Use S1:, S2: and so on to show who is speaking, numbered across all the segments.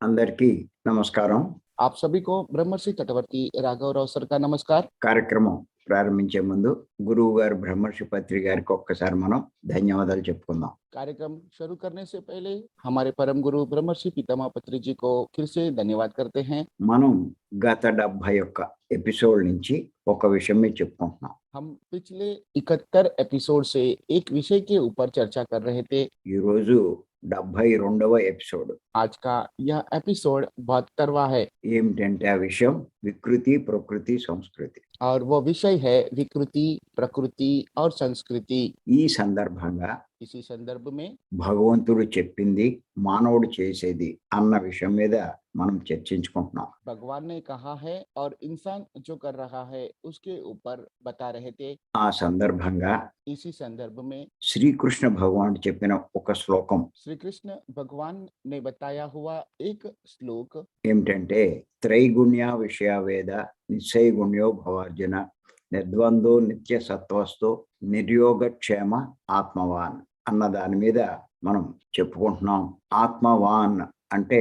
S1: అందరికీ నమస్కారం.
S2: आप सभी को ब्रह्मर्षि तटवर्ती राघव राव सर का नमस्कार।
S1: కార్యక్రమం ప్రారంభించే ముందు గురువు గారు బ్రహ్మర్షి పత్రి గారికి ఒక్కసారి మనం ధన్యవాదాలు చెప్పుకుందాం.
S2: कार्यक्रम शुरू करने से पहले हमारे परम गुरु ब्रह्मर्षि पितामह पत्री जी को फिर से धन्यवाद करते हैं।
S1: మనం గత 71 ఎపిసోడ్ నుంచి ఒక విషయం మీద చెప్పుకుంటున్నాం.
S2: हम पिछले 71 एपिसोड से एक विषय के ऊपर चर्चा कर रहे थे।
S1: ఈ రోజు 72వ ఎపిసోడ్.
S2: आज का यह एपिसोड 72वां है
S1: ఏమిటంటే ఆ విషయం వికృతి, ప్రకృతి, సంస్కృతి.
S2: और वो विषय है विकृति, प्रकृति और संस्कृति।
S1: ఈ సందర్భంగా
S2: इसी संदर्भ में
S1: భగవంతుడు చెప్పింది మానవుడు చేసేది అన్న విషయం మీద మనం చర్చించుకుంటున్నాం.
S2: भगवान ने कहा है और इंसान जो कर रहा है उसके ऊपर बता रहे थे।
S1: ఆ సందర్భంగా
S2: इसी संदर्भ में
S1: శ్రీకృష్ణ భగవానుడు చెప్పిన ఒక శ్లోకం
S2: श्री कृष्ण भगवान ने बताया हुआ एक श्लोक
S1: ఏమిటంటే త్రైగుణ్య విషయ వేద నిశ్చయగుణ్యో భవార్జున నిర్ద్వందో నిత్య సత్వస్తో నిర్యోగక్షేమ ఆత్మవాన్ అన్న దాని మీద మనం చెప్పుకుంటున్నాం. ఆత్మవాన్ అంటే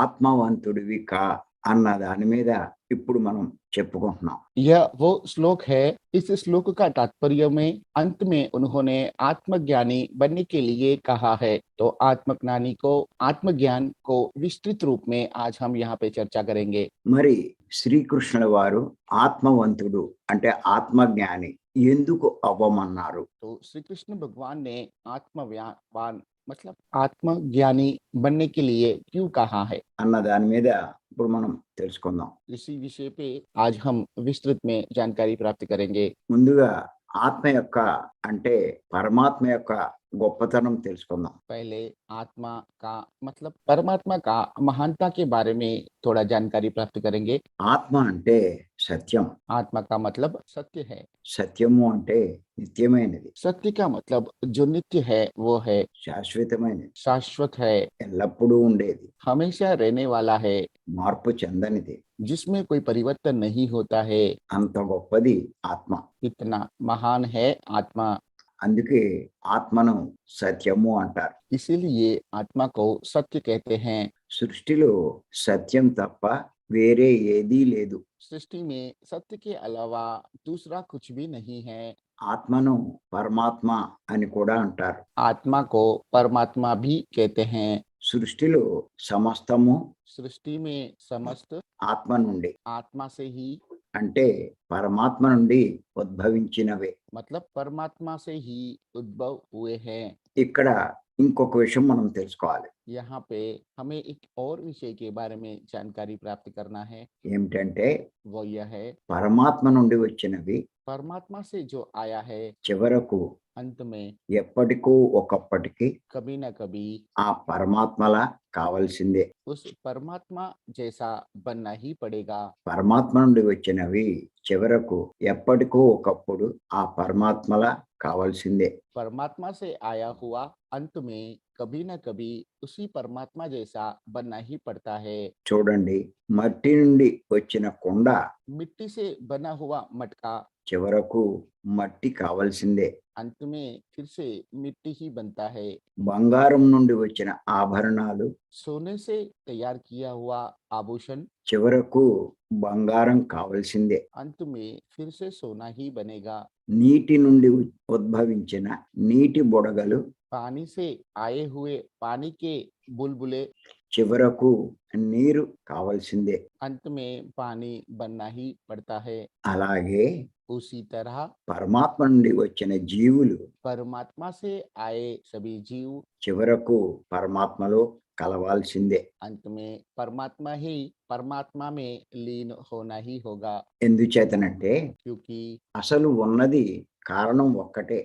S1: ఆత్మవంతుడివి కా అన్న దాని మీద ఇప్పుడు మనం చెప్పుకుంటున్నాం.
S2: यह वो श्लोक है। इस श्लोक का तात्पर्य में अंत में उन्होंने आत्मज्ञानी बनने के लिए कहा है। तो आत्मज्ञानी को आत्मज्ञान को विस्तृत रूप में आज हम यहाँ पे चर्चा करेंगे।
S1: మరి శ్రీకృష్ణుల వారు ఆత్మవంతుడు అంటే ఆత్మజ్ఞాని ఎందుకు అవ్వమన్నారు?
S2: तो श्री कृष्ण भगवान ने आत्मज्ञान मतलब आत्मज्ञानी बनने के लिए क्यों कहा है,
S1: అన్న దాని మీద ఇప్పుడు మనం తెలుసుకుందాం.
S2: इसी विषय पे आज हम विस्तृत में जानकारी प्राप्त करेंगे।
S1: ముందుగా ఆత్మ యొక్క అంటే పరమాత్మ యొక్క గొప్పతనం తెలుసుకుందాం.
S2: पहले आत्मा का मतलब परमात्मा का महानता के बारे में थोड़ा जानकारी प्राप्त करेंगे।
S1: ఆత్మ అంటే సత్యం,
S2: आत्मा का मतलब सत्य है।
S1: సత్యము అంటే నిత్యమైనది,
S2: सत्य का मतलब जो नित्य है वो है,
S1: శాశ్వతమైనది,
S2: शाश्वत है,
S1: ఎల్లప్పుడూ ఉండేది,
S2: हमेशा रहने वाला है,
S1: మార్పు చెందనిది.
S2: जिसमें कोई परिवर्तन नहीं होता है।
S1: అంత గొప్పది ఆత్మ.
S2: इतना महान है आत्मा,
S1: అందుకే ఆత్మను సత్యము అంటారు.
S2: इसीलिए आत्मा को सत्य कहते हैं।
S1: సృష్టిలో సత్యం తప్ప వేరే ఏదీ లేదు.
S2: सृष्टि में सत्य के अलावा दूसरा कुछ भी नहीं है।
S1: ఆత్మను పరమాత్మ అని కూడా అంటారు.
S2: आत्मा को परमात्मा भी कहते हैं।
S1: సృష్టిలో సమస్తము
S2: सृष्टि में समस्त
S1: ఆత్మ నుండి
S2: आत्मा से ही
S1: అంటే పరమాత్మ నుండి ఉద్భవించినవే.
S2: मतलब परमात्मा से ही उद्भव हुए हैं।
S1: ఇక్కడ ఇంకొక విషయం మనం తెలుసుకోవాలి.
S2: यहाँ पे हमें एक और विषय के बारे में जानकारी प्राप्त करना है।
S1: ఏమిటంటే
S2: वो यह है
S1: పరమాత్మ నుండి వచ్చినవి
S2: परमात्मा से जो आया है
S1: చివరకు
S2: अंत में
S1: ఎప్పటికో ఒకప్పటికి
S2: कभी न कभी
S1: ఆ పరమాత్మలా కావాల్సిందే.
S2: उस परमात्मा जैसा बनना ही पड़ेगा।
S1: పరమాత్మ నుండి వచ్చినవి చివరకు ఎప్పటికో ఒకప్పుడు ఆ పరమాత్మలా కావాల్సిందే.
S2: परमात्मा से आया हुआ अंत में कभी न कभी उसी परमात्मा जैसा बनना ही पड़ता है।
S1: చూడండి, మట్టి నుండి వచ్చిన కుండ
S2: मिट्टी से बना हुआ मटका
S1: చివరకు మట్టి కావాల్సిందే.
S2: अंत में फिर से मिट्टी ही बनता है।
S1: బంగారం నుండి వచ్చిన ఆభరణాలు
S2: सोने से तैयार किया हुआ आभूषण
S1: చివరకు బంగారం కావాల్సిందే.
S2: अंत में फिर से सोना ही बनेगा।
S1: నీటి నుండి ఉద్భవించిన నీటి బుడగలు
S2: पानी से आए हुए पानी के बुलबुले
S1: చివరకు నీరు కావాల్సిందే.
S2: अंत में पानी बनना ही पड़ता है।
S1: అలాగే
S2: उसी तरह
S1: పరమాత్మ నుండి వచ్చిన జీవులు
S2: परमात्मा से आए सभी जीव
S1: చివరకు పరమాత్మలో కలవాల్సిందే.
S2: अंत में परमात्मा में लीन होना ही होगा।
S1: ఎందుచేతనంటే
S2: क्योंकि
S1: అసలు ఉన్నది కారణం ఒక్కటే,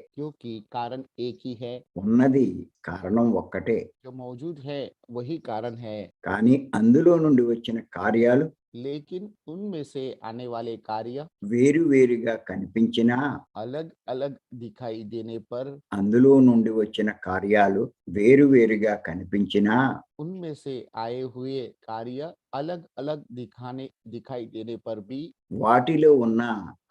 S2: कारण एक ही है,
S1: ఉన్నది కారణం ఒక్కటే,
S2: जो मौजूद है वही कारण है।
S1: కానీ అందులో నుండి వచ్చిన కార్యాలు
S2: लेकिन उनमें से आने वाले कार्य
S1: వేరువేరుగా కనిపించినా
S2: अलग अलग दिखाई देने पर
S1: అందులో నుండి వచ్చిన కార్యాలు వేరువేరుగా కనిపించినా
S2: उनमें से आए हुए कार्य अलग अलग दिखाई देने पर भी
S1: వాటిలో ఉన్న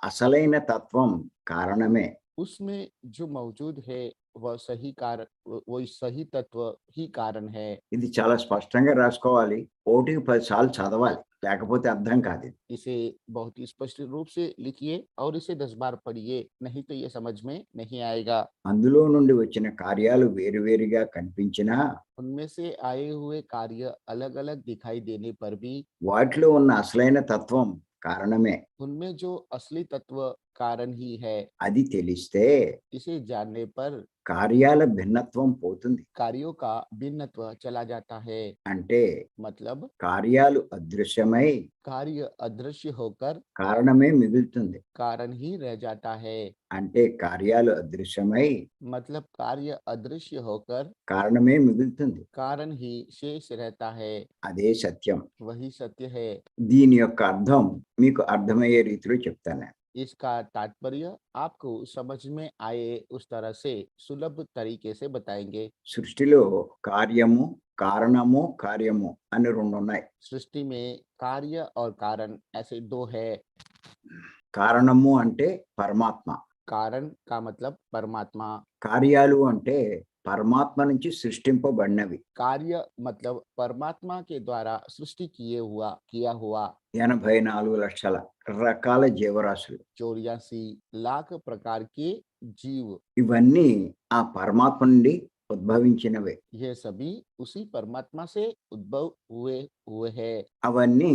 S1: అసలైన తత్వం కారణమే.
S2: उसमें जो मौजूद है वही सही तत्व ही कारण है।
S1: ఇది చాలా స్పష్టంగా రాసుకోవాలి. 1కి 10 సార్లు చదవాలి. లేకపోతే అర్థం కాదు ఇది.
S2: इसे बहुत ही स्पष्ट रूप से लिखिए और इसे 10 बार पढ़िए, नहीं तो ये समझ में नहीं आएगा।
S1: అందులో నుండి వచ్చిన కార్యాలు వేరువేరుగా కనిపించినా
S2: उनमें से आए हुए कार्य अलग-अलग दिखाई देने पर भी
S1: వాటిలో ఉన్న అసలైన తత్వం కారణమే.
S2: उनमें जो असली तत्व कारण ही है,
S1: అది తెలిస్తే
S2: इसे जानने पर
S1: కార్యాల భిన్నత్వం పోతుంది.
S2: कार्यों का भिन्नत्व चला जाता है।
S1: అంటే
S2: मतलब
S1: కార్యాలు అదృశ్యమై
S2: कार्य अदृश्य होकर
S1: కారణమే మిగులుతుంది.
S2: कारण ही रह जाता है।
S1: అంటే కార్యాలు అదృశ్యమై
S2: मतलब कार्य अदृश्य होकर
S1: కారణమే మిగులుతుంది.
S2: कारण ही शेष रहता है।
S1: అదే సత్యం.
S2: वही सत्य है।
S1: దీని యొక్క అర్థం మీకు అర్థమయ్యే రీతిలో చెప్తాను.
S2: इसका तात्पर्य आपको समझ में आए उस तरह से सुलभ तरीके से बताएंगे।
S1: సృష్టిలో కార్యము కారణము కార్యము అని రెండు ఉన్నాయి.
S2: सृष्टि में कार्य और कारण ऐसे दो है।
S1: కారణము అంటే పరమాత్మ,
S2: कारण का मतलब परमात्मा,
S1: కార్యాలు అంటే పరమాత్మ నుంచి సృష్టింపబడినవి.
S2: कार्य मतलब परमात्मा के द्वारा सृष्टि किया हुआ
S1: 84 లక్షల రకాల జీవరాశులు.
S2: 84 लाख प्रकार के जीव,
S1: ఇవన్నీ ఆ పరమాత్మ నుండి ఉద్భవించినవే.
S2: ये सभी उसी परमात्मा से उद्भव हुए हैं।
S1: అవన్నీ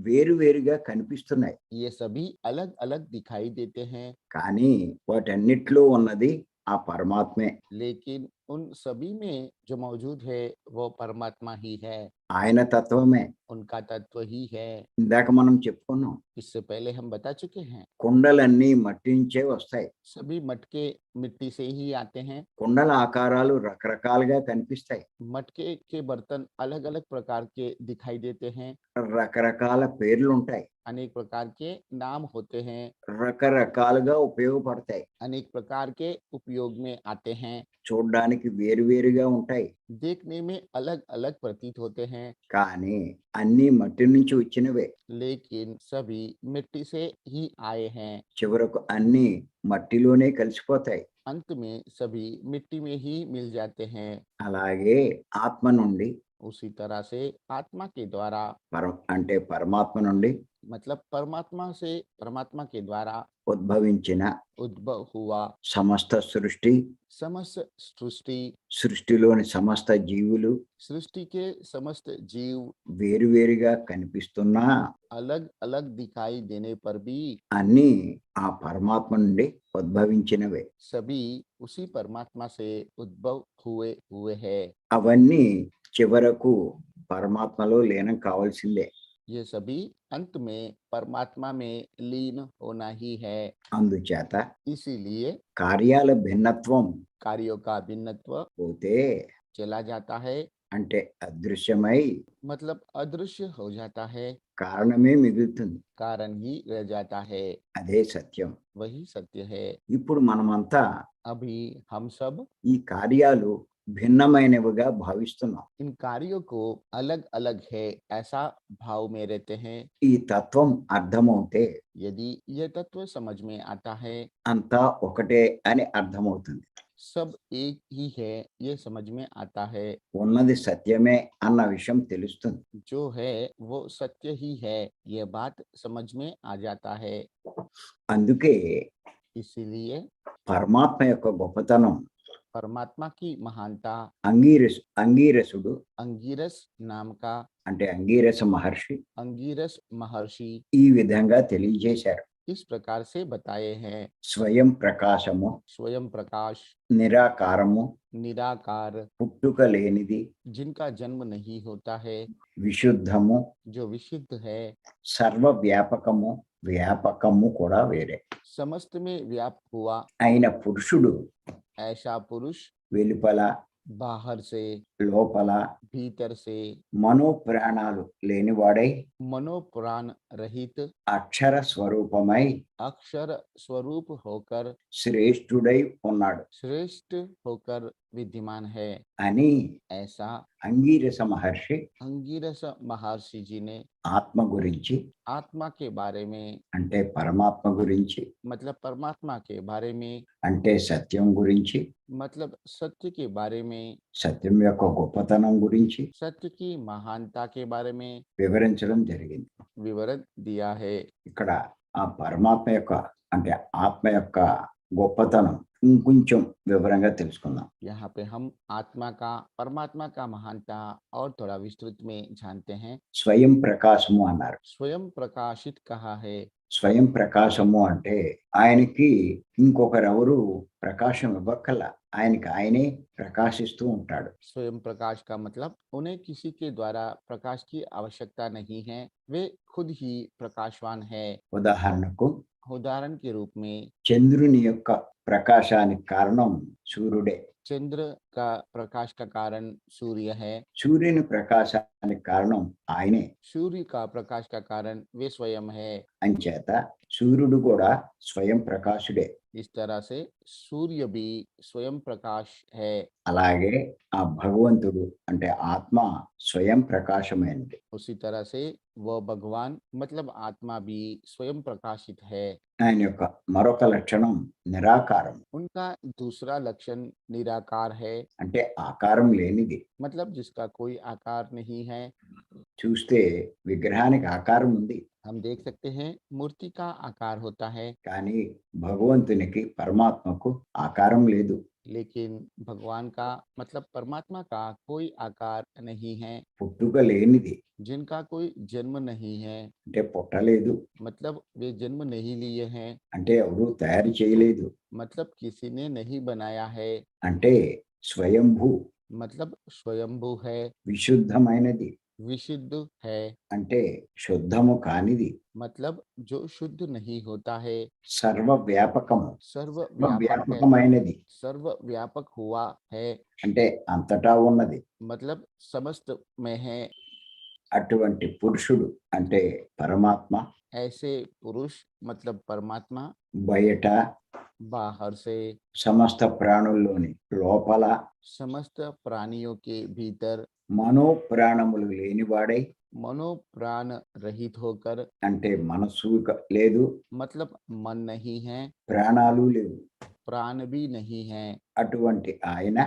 S1: వేరువేరుగా కనిపిస్తున్నాయి.
S2: ये सभी अलग अलग दिखाई देते हैं,
S1: కానీ వాటన్నిటిలో ఉన్నది ఆ పరమాత్మే.
S2: लेकिन उन सभी में जो मौजूद है वो परमात्मा ही है,
S1: ఆయన తత్వమే.
S2: उनका तत्व ही है।
S1: ఇందాక మనం చెప్పుకున్నాం,
S2: इससे पहले हम बता चुके हैं,
S1: కుండలన్నీ మట్టి నుంచే వస్తాయి.
S2: सभी मटके मिट्टी से ही आते हैं।
S1: కుండల ఆకారాలు రకరకాలుగా కనిపిస్తాయి.
S2: मटके के बर्तन अलग अलग प्रकार के दिखाई देते हैं,
S1: రకరకాల పేర్లు ఉంటాయి.
S2: अनेक प्रकार के नाम होते हैं,
S1: రకరకాలుగా ఉపయోగపడతాయి.
S2: अनेक प्रकार के उपयोग में आते हैं,
S1: చూడ్డానికి వేరువేరుగా ఉంటాయి.
S2: देखने में अलग अलग प्रतीत होते हैं,
S1: కానీ అన్నీ మట్టి నుంచి వచ్చినవే.
S2: लेकिन सभी मिट्टी से ही आए हैं।
S1: చివరకు అన్నీ మట్టిలోనే కలిసిపోతాయి.
S2: अंत में सभी मिट्टी में ही मिल जाते हैं।
S1: అలాగే ఆత్మ నుండి
S2: उसी तरह से आत्मा के द्वारा
S1: అంటే పరమాత్మ నుండి
S2: मतलब परमात्मा के द्वारा
S1: ఉద్భవించిన
S2: उद्भव हुआ
S1: సమస్త సృష్టి,
S2: समस्त सृष्टि,
S1: సృష్టిలోని సమస్త జీవులు
S2: सृष्टि के समस्त जीव
S1: వేరువేరుగా కనిపిస్తున్నా
S2: अलग अलग दिखाई देने पर भी
S1: అన్నీ ఆ పరమాత్మ నుండి ఉద్భవించినవే.
S2: सभी उसी परमात्मा से उद्भव हुए हैं।
S1: అవన్నీ చివరకు పరమాత్మలో లీనం కావాల్సిందే.
S2: ये सभी अंत में परमात्मा में लीन होना ही है।
S1: అందుచేత
S2: इसीलिए
S1: కార్యాల భిన్నత్వం
S2: कार्यों का भिन्नत्व
S1: పోతే
S2: चला जाता है,
S1: అంటే అదృశ్యమై
S2: मतलब अदृश्य हो जाता है,
S1: కారణమే మిగులుతుంది.
S2: कारण ही रह जाता है।
S1: అదే సత్యం.
S2: वही सत्य है।
S1: ఇప్పుడు మనమంతా
S2: अभी हम सब
S1: ఈ కార్యాలు భిన్నమైనవిగా భావిస్తున్నాం.
S2: इन कार्यों को अलग अलग है ऐसा भाव में रहते हैं।
S1: ఈ తత్వం అర్థమవుతే
S2: यदि यह तत्व समझ में आता है,
S1: అంతా ఒకటే అని అర్థమవుతుంది.
S2: सब एक ही है ये समझ में आता है,
S1: ఉన్నది సత్యమే అన్న విషయం తెలుస్తుంది.
S2: जो है वो सत्य ही है यह बात समझ में आ जाता है।
S1: అందుకే
S2: इसीलिए
S1: పరమాత్మ యొక్క గొప్పతనం
S2: परमात्मा की महानता
S1: అంగీరసుడు
S2: अंगिरस नाम का
S1: అంటే అంగీరస మహర్షి
S2: अंगिरस महर्षि
S1: ఈ విధంగా తెలియజేశారు.
S2: इस प्रकार से बताए हैं।
S1: స్వయం ప్రకాశము,
S2: स्वयं प्रकाश,
S1: నిరాకారము,
S2: निराकार,
S1: పుట్టుక లేనిది,
S2: जिनका जन्म नहीं होता है,
S1: విశుద్ధము,
S2: जो विशुद्ध है,
S1: సర్వవ్యాపకము, వ్యాపకము కూడా వేరే
S2: समस्त में व्याप्त हुआ
S1: అయిన పురుషుడు
S2: ऐसा पुरुष
S1: వెలుపల
S2: बाहर से,
S1: లోపల
S2: भीतर से,
S1: మనోప్రాణాలు లేనివాడై
S2: मनोपुराण रहित,
S1: అక్షర స్వరూపమై
S2: अक्षर स्वरूप होकर,
S1: శ్రేష్ఠుడై ఉన్నాడు.
S2: श्रेष्ठ होकर विद्यमान है।
S1: అని
S2: ऐसा
S1: అంగీరస మహర్షి
S2: अंगिरस महर्षि जी ने
S1: ఆత్మ గురించి
S2: आत्मा के बारे में,
S1: అంటే పరమాత్మ గురించి
S2: मतलब परमात्मा के बारे में,
S1: అంటే సత్యం గురించి
S2: मतलब सत्य के बारे में,
S1: సత్యం యొక్క గొప్పతనం గురించి
S2: सत्य की महानता के बारे में
S1: వివరించడం జరిగింది.
S2: विवरण दिया है।
S1: ఇక్కడ ఆ పరమాత్మ యొక్క అంటే ఆత్మ యొక్క గొప్పతనం ఇంకొంచెం వివరంగా తెలుసుకుందాం.
S2: यहाँ पे हम आत्मा का, परमात्मा का महानता और थोड़ा विस्तृत में जानते हैं।
S1: స్వయం ప్రకాశము అన్నారు.
S2: स्वयं प्रकाशित कहा है।
S1: స్వయం ప్రకాశము అంటే ఆయనకి ఇంకొకరెవరు ప్రకాశం ఇవ్వక్కల, ఆయనకి ఆయనే ప్రకాశిస్తూ ఉంటాడు.
S2: स्वयं प्रकाश का मतलब उन्हें किसी के द्वारा प्रकाश की आवश्यकता नहीं है, वे खुद ही प्रकाशवान है।
S1: ఉదాహరణకు
S2: उदाहरण के रूप में
S1: చంద్రుని యొక్క ప్రకాశానికి కారణం సూర్యుడే.
S2: चंद्र का प्रकाश का कारण सूर्य है।
S1: సూర్యుని ప్రకాశానికి కారణం ఆయనే.
S2: सूर्य का प्रकाश का कारण वे स्वयं है।
S1: అంచేత సూర్యుడు కూడా స్వయం ప్రకాశుడే.
S2: इस तरह से सूर्य भी स्वयं प्रकाश है।
S1: అలాగే ఆ భగవంతుడు అంటే ఆత్మ స్వయం ప్రకాశమైనది.
S2: उसी तरह से वह भगवान मतलब आत्मा भी स्वयं प्रकाशित है।
S1: ఆయన యొక్క మరొక లక్షణం నిరాకారం,
S2: उनका दूसरा लक्षण निराकार है,
S1: అంటే ఆకారం లేనిది.
S2: मतलब जिसका कोई आकार नहीं है।
S1: చూస్తే విగ్రహానికి ఆకారం ఉంది,
S2: हम देख सकते हैं मूर्ति का आकार होता है,
S1: కానీ భగవంతునికి పరమాత్మకు ఆకారం లేదు.
S2: लेकिन भगवान का मतलब परमात्मा का कोई आकार नहीं है,
S1: పుట్టుక లేనిది
S2: जिनका कोई जन्म नहीं है,
S1: అంటే పుట్టలేదు,
S2: मतलब वे जन्म नहीं लिए हैं,
S1: అంటే ఎవరు తయారు చేయలేదు,
S2: मतलब किसी ने नहीं बनाया है,
S1: అంటే స్వయంభూ,
S2: मतलब स्वयंभू है,
S1: విశుద్ధమైనది,
S2: विशुद्ध है,
S1: అంటే శుద్ధము కానిది,
S2: मतलब जो शुद्ध नहीं होता है,
S1: సర్వవ్యాపకము,
S2: सर्वव्यापक है,
S1: వ్యాపకమైనది,
S2: सर्वव्यापक हुआ है,
S1: అంటే అంతటా ఉన్నది.
S2: मतलब समस्त में है।
S1: అటువంటి పురుషుడు అంటే పరమాత్మ
S2: ऐसे पुरुष मतलब परमात्मा
S1: బయట
S2: बाहर से,
S1: సమస్త ప్రాణుల్లోని లోపల
S2: समस्त प्राणियों के भीतर,
S1: మనో ప్రాణములు లేనివాడై,
S2: मनो प्राण रहित होकर,
S1: అంటే మనసు లేదు,
S2: मतलब मन नहीं है,
S1: ప్రాణాలు లేవు.
S2: प्राण भी नहीं है,
S1: అటువంటి ఆయన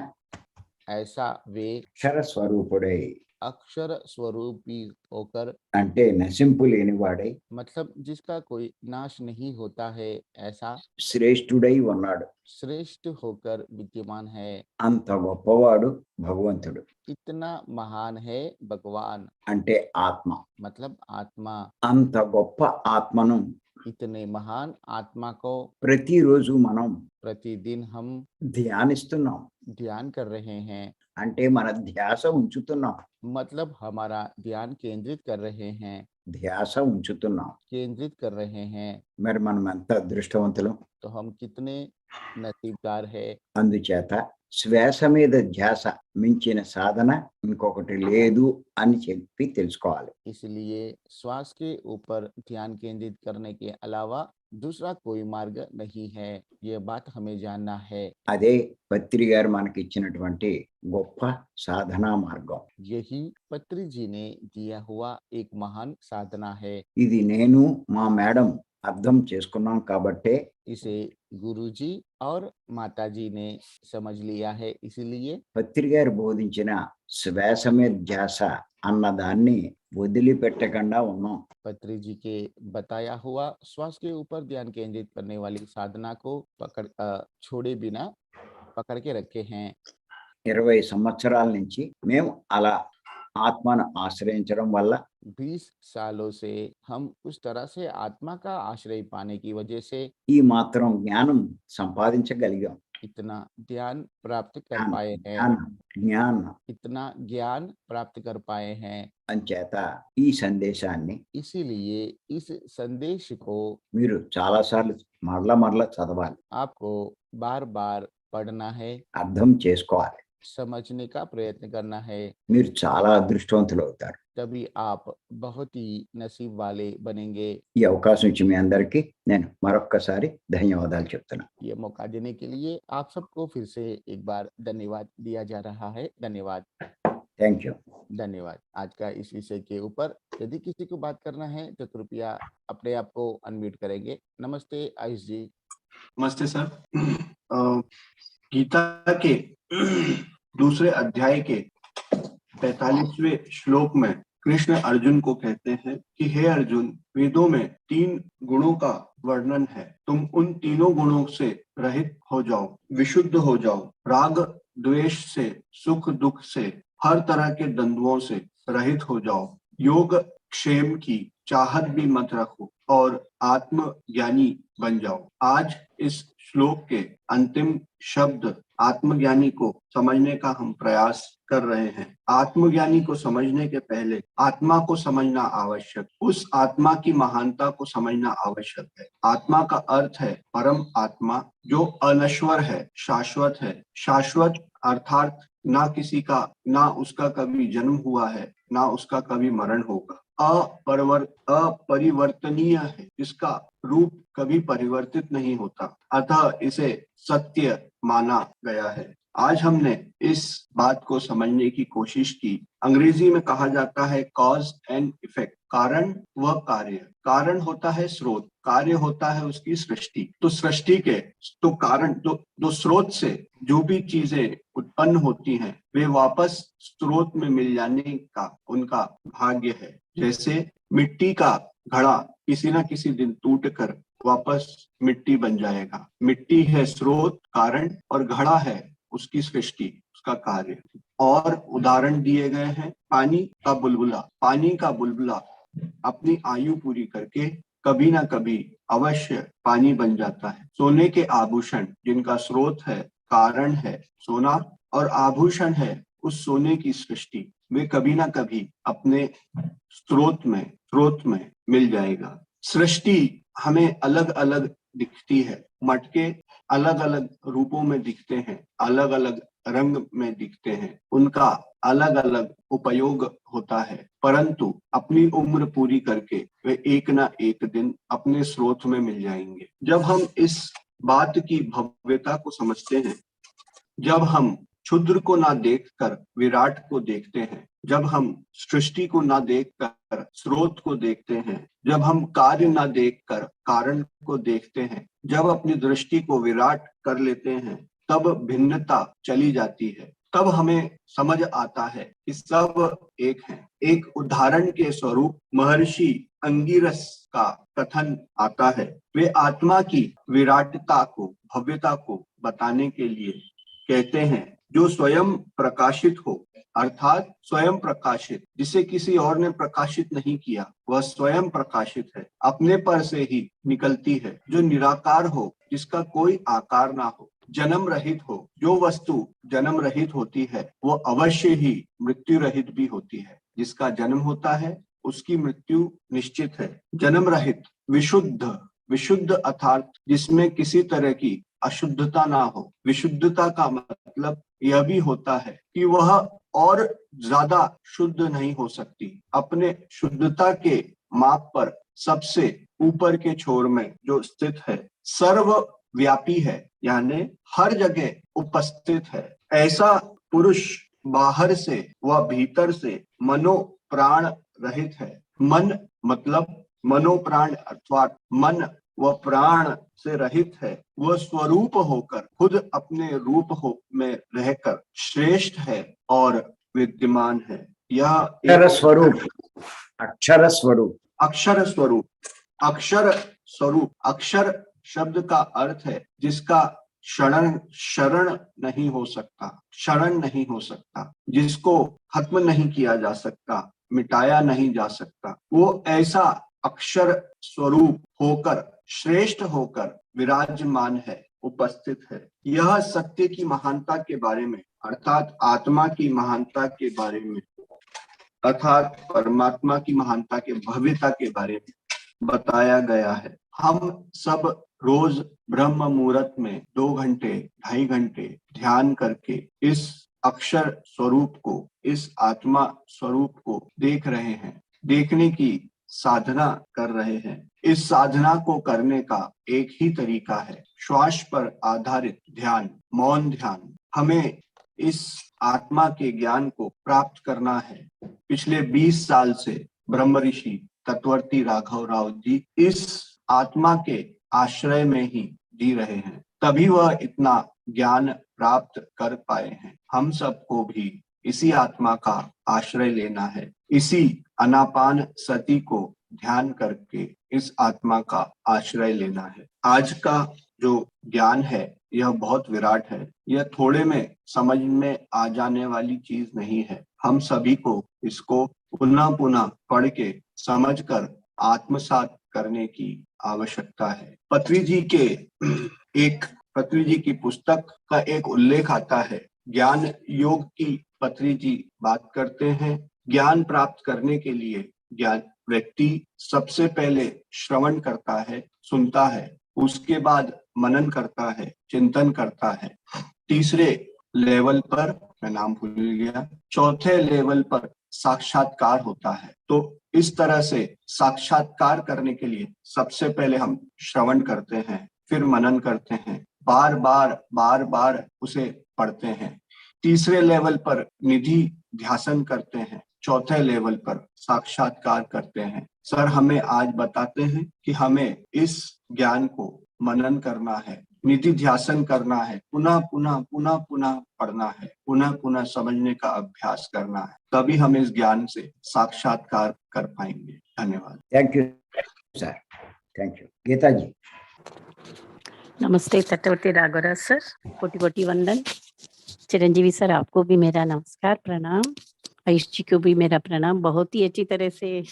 S2: ऐसा वे
S1: అక్షర స్వరూపుడై,
S2: अक्षर स्वरूपी होकर,
S1: అంటే నశింపు లేనివాడై
S2: मतलब जिसका कोई नाश नहीं होता है, ऐसा
S1: శ్రేష్ఠుడై ఉన్నాడు.
S2: श्रेष्ठ होकर विद्यमान है।
S1: అంత గొప్పవాడు భగవంతుడు,
S2: इतना महान है भगवान,
S1: అంటే ఆత్మ.
S2: मतलब आत्मा।
S1: అంత గొప్ప ఆత్మను
S2: इतने महान आत्मा को
S1: ప్రతిరోజు మనం
S2: प्रतिदिन हम
S1: ధ్యానిస్తున్నాం,
S2: ध्यान कर रहे हैं,
S1: అంటే మన ధ్యాస ఉంచుతున్నాం,
S2: मतलब हमारा ध्यान केंद्रित कर रहे हैं,
S1: ధ్యాస ఉంచుతున్నాం.
S2: केंद्रित कर रहे हैं।
S1: మరి మనం ఎంత అదృష్టవంతులం.
S2: तो हम कितने नसीबदार है।
S1: అందుచేత శ్వాస మీద ధ్యాస మించిన సాధన ఇంకొకటి లేదు అని చెప్పి తెలుసుకోవాలి.
S2: इसलिए श्वास के ऊपर ध्यान केंद्रित करने के अलावा दूसरा कोई मार्ग नहीं है, ये बात हमें जानना है।
S1: అదే పత్రి గారు మనకి ఇచ్చినటువంటి గొప్ప సాధనా మార్గం.
S2: यही पत्री जी ने दिया हुआ एक महान साधना है।
S1: ఇది నేను మా మేడం అర్థం చేసుకున్నాం కాబట్టే
S2: इसे गुरुजी और माताजी ने समझ लिया है, इसीलिए
S1: పత్రి గారు బోధించిన శ్వాస మీద ధ్యాస అన్నదాన్ని వదిలిపెట్టకుండా ఉన్నాం.
S2: पत्री जी के बताया हुआ श्वास के ऊपर ध्यान केंद्रित करने वाली साधना को छोड़े बिना पकड़ के रखे हैं।
S1: 20 సంవత్సరాల నుంచి మేము అలా ఆత్మను ఆశ్రయించడం వల్ల
S2: 20 सालों से हम उस तरह से आत्मा का आश्रय पाने की वजह से
S1: ఈ మాత్రం జ్ఞానం సంపాదించగలిగాం.
S2: इतना ध्यान प्राप्त कर
S1: జ్ఞానం,
S2: पाए हैं,
S1: జ్ఞానం
S2: इतना ज्ञान प्राप्त कर पाए हैं।
S1: అంచేత ఈ సందేశాన్ని
S2: इसीलिए इस संदेश को
S1: మీరు చాలాసార్లు మరలా చదవాలి,
S2: आपको बार बार पढ़ना है,
S1: అర్థం చేసుకోవాలి.
S2: समझने का प्रयत्न करना है।
S1: మీరు చాలా అదృష్టవంతులు అవుతారు.
S2: तभी आप बहुत ही नसीब वाले बनेंगे।
S1: ఈ అవకాశం ఇచ్చి మీ అందరికీ నేను మరొక్కసారి ధన్యవాదాలు చెప్తున్నా.
S2: ये मौका देने के लिए आप सबको फिर से एक बार धन्यवाद दिया जा रहा है। धन्यवाद।
S1: Thank you.
S2: धन्यवाद। आज का इस विषय के ऊपर यदि किसी को बात करना है तो कृपया अपने आप को अनम्यूट करेंगे। नमस्ते आयुष जी।
S3: नमस्ते सर। गीता के दूसरे अध्याय के 45वें श्लोक में कृष्ण अर्जुन को कहते हैं कि हे अर्जुन, वेदों में 3 गुणों का वर्णन है, तुम उन तीनों गुणों से रहित हो जाओ, विशुद्ध हो जाओ। राग द्वेष से, सुख दुख से, हर तरह के द्वंद्वों से रहित हो जाओ। योग क्षेम की चाहत भी मत रखो और आत्मज्ञानी बन जाओ। आज इस श्लोक के अंतिम शब्द आत्मज्ञानी को समझने का हम प्रयास कर रहे हैं। आत्मज्ञानी को समझने के पहले आत्मा को समझना आवश्यक, उस आत्मा की महानता को समझना आवश्यक है। आत्मा का अर्थ है परम आत्मा, जो अनश्वर है, शाश्वत है। शाश्वत अर्थात ना किसी का, ना उसका कभी जन्म हुआ है, ना उसका कभी मरण होगा। अपरिवर्तनीय है, इसका रूप कभी परिवर्तित नहीं होता, अतः इसे सत्य माना गया है। आज हमने इस बात को समझने की कोशिश की। अंग्रेजी में कहा जाता है कॉज एंड इफेक्ट, कारण व कार्य। कारण होता है स्रोत, कार्य होता है उसकी सृष्टि। तो सृष्टि के तो कारण तो स्रोत से जो भी चीजें उत्पन्न होती हैं वे वापस स्रोत में मिल जाने का उनका भाग्य है। जैसे मिट्टी का घड़ा किसी न किसी दिन टूटकर वापस मिट्टी बन जाएगा। मिट्टी है स्रोत, कारण, और घड़ा है उसकी सृष्टि, उसका कार्य। और उदाहरण दिए गए हैं पानी का बुलबुला। पानी का बुलबुला अपनी आयु पूरी करके कभी ना कभी अवश्य पानी बन जाता है। सोने के आभूषण जिनका स्रोत है, कारण है सोना, और आभूषण है उस सोने की सृष्टि, वे कभी ना कभी अपने स्रोत में मिल जाएगा। सृष्टि हमें अलग अलग दिखती है। मटके अलग अलग रूपों में दिखते हैं, अलग अलग रंग में दिखते हैं, उनका अलग अलग उपयोग होता है, परंतु अपनी उम्र पूरी करके वे एक ना एक दिन अपने स्रोत में मिल जाएंगे। जब हम इस बात की भव्यता को समझते हैं, जब हम क्षुद्र को ना देखकर विराट को देखते हैं, जब हम सृष्टि को ना देखकर स्रोत को देखते हैं, जब हम कार्य ना देखकर कारण को देखते हैं, जब अपनी दृष्टि को विराट कर लेते हैं, तब भिन्नता चली जाती है। तब हमें समझ आता है कि सब एक हैं। एक उदाहरण के स्वरूप महर्षि अंगिरस का कथन आता है। वे आत्मा की विराटता को, भव्यता को बताने के लिए कहते हैं, जो स्वयं प्रकाशित हो, अर्थात स्वयं प्रकाशित, जिसे किसी और ने प्रकाशित नहीं किया, वह स्वयं प्रकाशित है, अपने पर से ही निकलती है। जो निराकार हो, जिसका कोई आकार ना हो, जन्म रहित हो। जो वस्तु जन्म रहित होती है वो अवश्य ही मृत्यु रहित भी होती है। जिसका जन्म होता है उसकी मृत्यु निश्चित है। जन्म रहित, विशुद्ध, विशुद्ध अर्थात जिसमें किसी तरह की अशुद्धता ना हो। विशुद्धता का मतलब यह भी होता है कि वह और ज्यादा शुद्ध नहीं हो सकती। अपने शुद्धता के माप पर सबसे ऊपर के छोर में जो स्थित है, सर्वव्यापी है, यानी हर जगह उपस्थित है। ऐसा पुरुष बाहर से व भीतर से मनो प्राण रहित है। मन मतलब मनो प्राण अर्थात मन वह प्राण से रहित है। वह स्वरूप होकर, खुद अपने रूप में रहकर श्रेष्ठ है और विद्यमान है। यह
S1: अक्षर स्वरूप, अक्षर स्वरूप,
S3: अक्षर स्वरूप, अक्षर स्वरूप। अक्षर शब्द का अर्थ है जिसका शरण नहीं हो सकता, क्षरण नहीं हो सकता, जिसको खत्म नहीं किया जा सकता, मिटाया नहीं जा सकता। वो ऐसा अक्षर स्वरूप होकर, श्रेष्ठ होकर विराजमान है, उपस्थित है। यह सत्य की महानता के बारे में, अर्थात आत्मा की महानता के बारे में, अर्थात परमात्मा की महानता के, भव्यता के बारे में बताया गया है। हम सब रोज ब्रह्म मुहूर्त में 2 घंटे, 2.5 घंटे ध्यान करके इस अक्षर स्वरूप को, इस आत्मा स्वरूप को देख रहे हैं, देखने की साधना कर रहे हैं। इस साधना को करने का एक ही तरीका है, श्वास पर आधारित ध्यान, मौन ध्यान। हमें इस आत्मा के ज्ञान को प्राप्त करना है। पिछले 20 साल से ब्रह्म ऋषि तत्वर्ती राघव राव जी इस आत्मा के आश्रय में ही जी रहे हैं, तभी वह इतना ज्ञान प्राप्त कर पाए हैं। हम सबको भी इसी आत्मा का आश्रय लेना है, इसी अनापान सती को ध्यान करके इस आत्मा का आश्रय लेना है। आज का जो ज्ञान है यह बहुत विराट है, यह थोड़े में समझ में आ जाने वाली चीज नहीं है। हम सभी को इसको पुनः पुनः पढ़ के समझकर आत्मसात करने की आवश्यकता है। पत्री जी की पुस्तक का एक उल्लेख आता है। ज्ञान योग की पत्री जी बात करते हैं। ज्ञान प्राप्त करने के लिए ज्ञान व्यक्ति सबसे पहले श्रवण करता है, सुनता है, उसके बाद मनन करता है, चिंतन करता है। तीसरे लेवल पर, मैं नाम भूल गया, चौथे लेवल पर साक्षात्कार होता है। तो इस तरह से साक्षात्कार करने के लिए सबसे पहले हम श्रवण करते हैं, फिर मनन करते हैं, बार बार उसे पढ़ते हैं। तीसरे लेवल पर निधि ध्यासन करते हैं, चौथे लेवल पर साक्षात्कार करते हैं। सर हमें आज बताते हैं कि हमें इस ज्ञान को मनन करना है, निधि ध्यासन करना है, पुनः पुनः पढ़ना है, पुनः पुनः समझने का अभ्यास करना है, तभी हम इस ज्ञान से साक्षात्कार कर पाएंगे। धन्यवाद।
S1: Thank you sir, thank you. Geeta ji.
S4: नमस्ते तत्वती राघवराज सर, कोटि कोटि वंदन। चिरंजीवी सर आपको भी मेरा नमस्कार, प्रणाम। आयुष जी को भी मेरा प्रणाम। बहुत ही अच्छी तरह से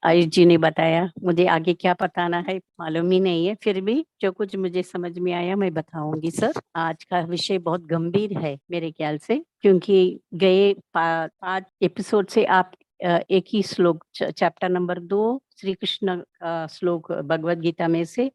S4: आयुष जी ने बताया। मुझे आगे क्या बताना है मालूम ही नहीं है, फिर भी जो कुछ मुझे समझ में आया मैं बताऊंगी सर। आज का विषय बहुत गंभीर है मेरे ख्याल से, क्योंकि गए 5 एपिसोड से आप एक ही श्लोक, चैप्टर नंबर 2 श्री कृष्ण का श्लोक भगवद गीता में से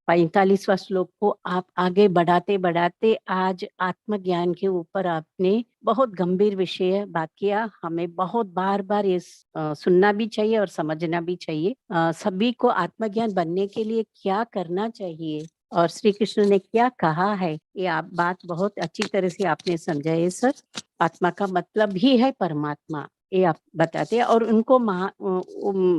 S4: 45वां श्लोक को आप आगे बढ़ाते बढ़ाते आज आत्मज्ञान के ऊपर आपने बहुत गंभीर विषय बात किया। हमें बहुत बार बार ये सुनना भी चाहिए और समझना भी चाहिए। सभी को आत्मज्ञान बनने के लिए क्या करना चाहिए और श्री कृष्ण ने क्या कहा है, ये आप बात बहुत अच्छी तरह से आपने समझाए सर। आत्मा का मतलब ही है परमात्मा, ये आप बताते हैं। और उनको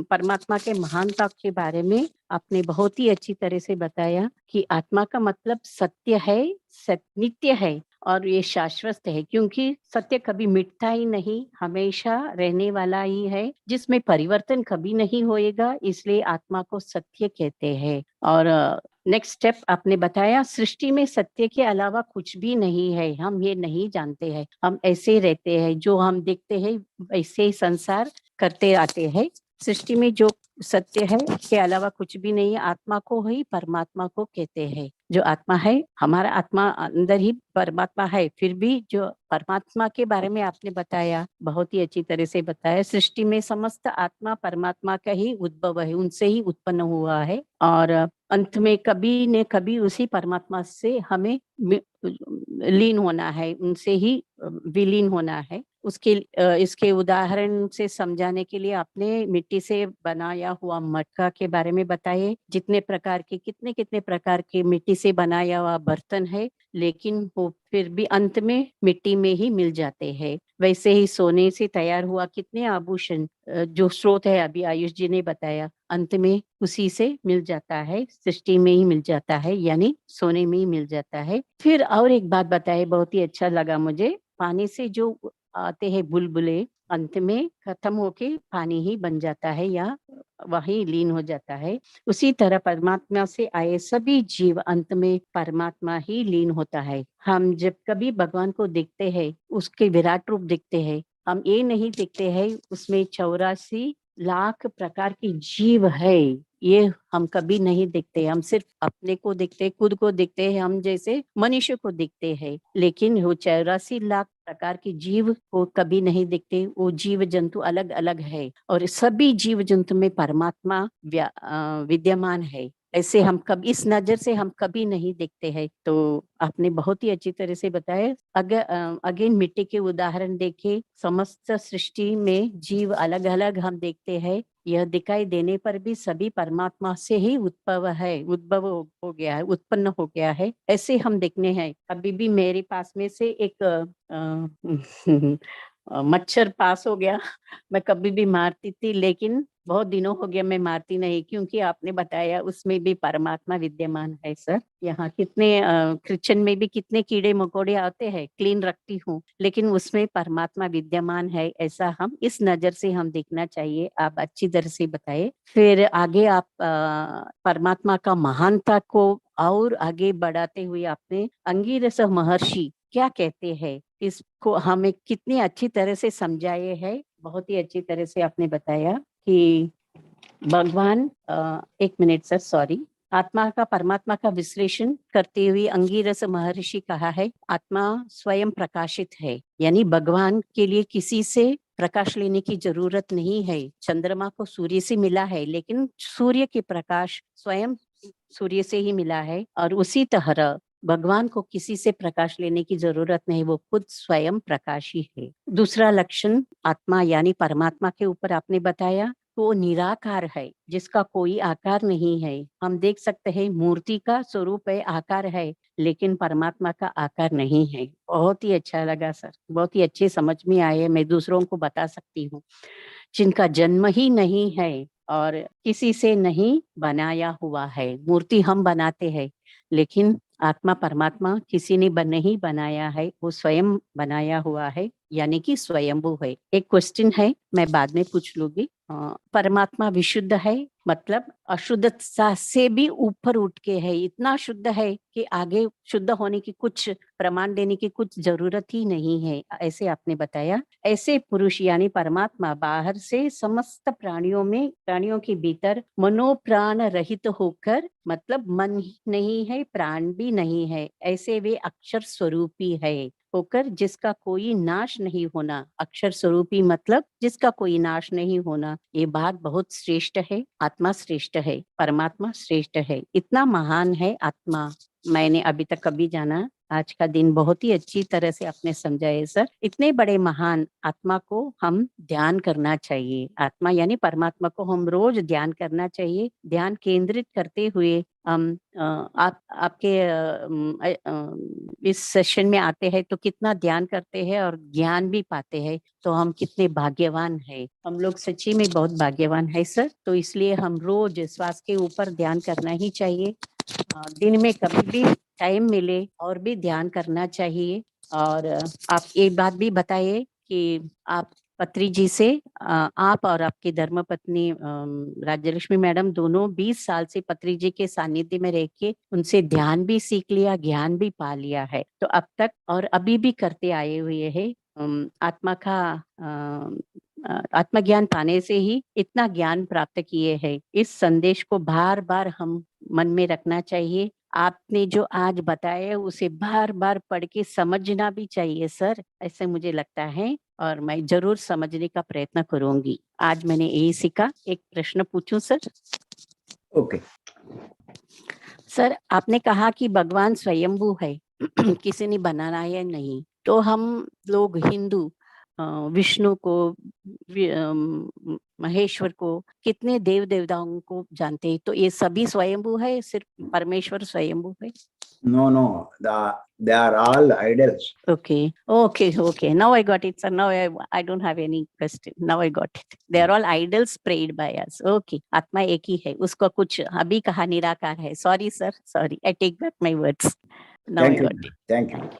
S4: परमात्मा के महानता के बारे में आपने बहुत ही अच्छी तरह से बताया कि आत्मा का मतलब सत्य है, नित्य है और ये शाश्वत है, क्योंकि सत्य कभी मिटता ही नहीं, हमेशा रहने वाला ही है, जिसमें परिवर्तन कभी नहीं होएगा, इसलिए आत्मा को सत्य कहते हैं। और नेक्स्ट स्टेप आपने बताया, सृष्टि में सत्य के अलावा कुछ भी नहीं है, हम ये नहीं जानते हैं, हम ऐसे रहते हैं, जो हम देखते हैं वैसे ही संसार करते आते हैं। सृष्टि में जो सत्य है के अलावा कुछ भी नहीं है, आत्मा को ही परमात्मा को कहते हैं। जो आत्मा है, हमारा आत्मा अंदर ही परमात्मा है, फिर भी जो परमात्मा के बारे में आपने बताया, बहुत ही अच्छी तरह से बताया। सृष्टि में समस्त आत्मा परमात्मा का ही उद्भव है, उनसे ही उत्पन्न हुआ है और अंत में कभी न कभी उसी परमात्मा से हमें लीन होना है, उनसे ही विलीन होना है। उसके इसके उदाहरण से समझाने के लिए आपने मिट्टी से बनाया हुआ मटका के बारे में बताए। जितने प्रकार के कितने प्रकार के मिट्टी से बनाया हुआ बर्तन है, लेकिन वो फिर भी अंत में मिट्टी में ही मिल जाते हैं। वैसे ही सोने से तैयार हुआ कितने आभूषण, जो स्रोत है अभी आयुष जी ने बताया, अंत में उसी से मिल जाता है, सृष्टि में ही मिल जाता है, यानी सोने में ही मिल जाता है। फिर और एक बात बताए, बहुत ही अच्छा लगा मुझे। पानी से जो आते हैं बुलबुले, अंत में खत्म होके पानी ही बन जाता है या वही लीन हो जाता है। उसी तरह परमात्मा से आए सभी जीव अंत में परमात्मा ही लीन होता है। हम जब कभी भगवान को देखते हैं, उसके विराट रूप देखते हैं, हम ये नहीं देखते हैं उसमें 84 लाख प्रकार के जीव है, ये हम कभी नहीं देखते। हम सिर्फ अपने को देखते हैं, खुद को देखते हैं, हम जैसे मनुष्य को देखते हैं, लेकिन वो 84 लाख प्रकार के जीव को कभी नहीं देखते। वो जीव जंतु अलग अलग है और सभी जीव जंतु में परमात्मा विद्यमान है। ऐसे हम कभी इस नजर से हम कभी नहीं देखते हैं। तो आपने बहुत ही अच्छी तरह से बताया। अगर अगेन मिट्टी के उदाहरण देखे, समस्त सृष्टि में जीव अलग अलग हम देखते हैं, यह दिखाई देने पर भी सभी परमात्मा से ही उद्भव हो गया है, उत्पन्न हो गया है, ऐसे हम देखने हैं। अभी भी मेरे पास में से एक मच्छर पास हो गया। मैं कभी भी मारती थी, लेकिन बहुत दिनों हो गया मैं मारती नहीं, क्योंकि आपने बताया उसमें भी परमात्मा विद्यमान है। सर, यहाँ कितने किचन में भी कितने कीड़े मकोड़े आते हैं, क्लीन रखती हूँ, लेकिन उसमें परमात्मा विद्यमान है, ऐसा हम इस नजर से हम देखना चाहिए। आप अच्छी तरह से बताए। फिर आगे आप परमात्मा का महानता को और आगे बढ़ाते हुए आपने अंगिरस महर्षि क्या कहते हैं, इसको हमें कितनी अच्छी तरह से समझाए है। बहुत ही अच्छी तरह से आपने बताया कि भगवान एक मिनट सर, सॉरी, आत्मा का परमात्मा का विश्लेषण करते हुए अंगिरस महर्षि कहा है, आत्मा स्वयं प्रकाशित है, यानी भगवान के लिए किसी से प्रकाश लेने की जरूरत नहीं है। चंद्रमा को सूर्य से मिला है, लेकिन सूर्य के प्रकाश स्वयं सूर्य से ही मिला है, और उसी तरह भगवान को किसी से प्रकाश लेने की जरूरत नहीं, वो खुद स्वयं प्रकाशी है। दूसरा लक्षण आत्मा यानी परमात्मा के ऊपर आपने बताया, वो निराकार है, जिसका कोई आकार नहीं है। हम देख सकते हैं मूर्ति का स्वरूप है, आकार है, लेकिन परमात्मा का आकार नहीं है। बहुत ही अच्छा लगा सर, बहुत ही अच्छे समझ में आए, मैं दूसरों को बता सकती हूँ। जिनका जन्म ही नहीं है और किसी से नहीं बनाया हुआ है, मूर्ति हम बनाते हैं, लेकिन आत्मा परमात्मा किसी ने नहीं बनाया है, वो स्वयं बनाया हुआ है, यानी कि स्वयंभू है। एक क्वेश्चन है, मैं बाद में पूछ लूंगी। परमात्मा विशुद्ध है, मतलब अशुद्धता से भी ऊपर उठ के है, इतना शुद्ध है कि आगे शुद्ध होने की कुछ प्रमाण देने की कुछ जरूरत ही नहीं है, ऐसे आपने बताया। ऐसे पुरुष यानी परमात्मा बाहर से समस्त प्राणियों के भीतर मनोप्राण रहित होकर, मतलब मन नहीं है, प्राण भी नहीं है, ऐसे वे अक्षर स्वरूपी है होकर, जिसका कोई नाश नहीं होना। अक्षर स्वरूपी मतलब जिसका कोई नाश नहीं होना। ये बात बहुत श्रेष्ठ है, आत्मा श्रेष्ठ है, परमात्मा श्रेष्ठ है, इतना महान है आत्मा, मैंने अभी तक कभी जाना। आज का दिन बहुत ही अच्छी तरह से आपने समझाए सर। इतने बड़े महान आत्मा को हम ध्यान करना चाहिए, आत्मा यानी परमात्मा को हम रोज ध्यान करना चाहिए। ध्यान केंद्रित करते हुए हम आपके इस सेशन में आते हैं तो कितना ध्यान करते हैं और ज्ञान भी पाते हैं, तो हम कितने भाग्यवान है। हम लोग सच्ची में बहुत भाग्यवान है सर। तो इसलिए हम रोज श्वास के ऊपर ध्यान करना ही चाहिए, दिन में कभी भी टाइम मिले और भी ध्यान करना चाहिए। और आप एक बात भी बताइए कि आप पत्री जी से आप और आपकी धर्मपत्नी राज्यलक्ष्मी मैडम दोनों 20 साल से पत्री जी के सानिध्य में रह के उनसे ध्यान भी सीख लिया, ज्ञान भी पा लिया है, तो अब तक और अभी भी करते आए हुए हैं। आत्मा का आत्मज्ञान पाने से ही इतना ज्ञान प्राप्त किए हैं। इस संदेश को बार बार हम मन में रखना चाहिए। आपने जो आज बताया उसे बार बार पढ़ के समझना भी चाहिए सर, ऐसे मुझे लगता है, और मैं जरूर समझने का प्रयत्न करूंगी। आज मैंने यही सीखा। एक प्रश्न पूछूं सर?
S1: ओके।
S4: सर, आपने कहा कि भगवान स्वयंभू है, किसी ने बनाना है नहीं, तो हम लोग हिंदू विष्णु को, महेश्वर को, कितने देव देवताओं को जानते हैं, तो ये सभी स्वयंभू है, सिर्फ परमेश्वर स्वयंभू है?
S1: No, they are all idols.
S4: Okay. Now I got it, sir. Now I don't have any question. Now I got it. They are all idols prayed by us. Okay. आत्मा एक ही है, उसका कुछ अभी कहा निराकार है. Sorry, sir. Sorry. I take back my words. Now I
S1: Thank you.
S4: got it.
S1: Thank you.
S4: Thank you.